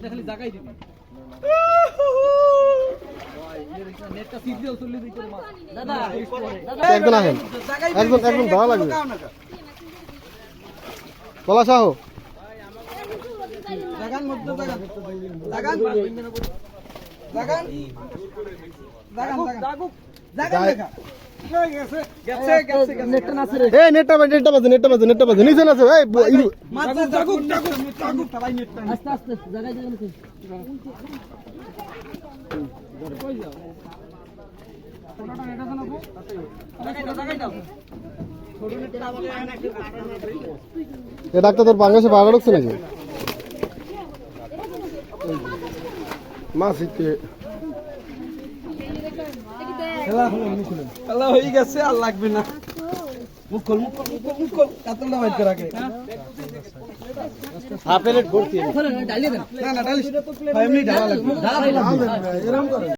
খালি জায়গায় দিবি নেটটা সিগন্যাল চলে দিই করে দাদা একজন আহেন একজন ভালো লাগবে পলাশ আহো জাগান মধ্যে জাগান জাগান জাগান জাগান জাগান নেটটা বাজে নিচে নাচে আস্তে আস্তে জায়গায় জায়গায় এ ডাক্তার তোর বাংলাদেশে ভাড়া ঢুকছে নাকি মাছ ইচ্ছে খেলা হয়ে গেছে আর লাগবে না মুখ খোল কাতলটা বাইর করে রাখে হাফ প্লেট ভর্তি ডালিয়ে দেন না ডালিয়ে এমনি ঢালা লাগবে ঢালা এরকম করে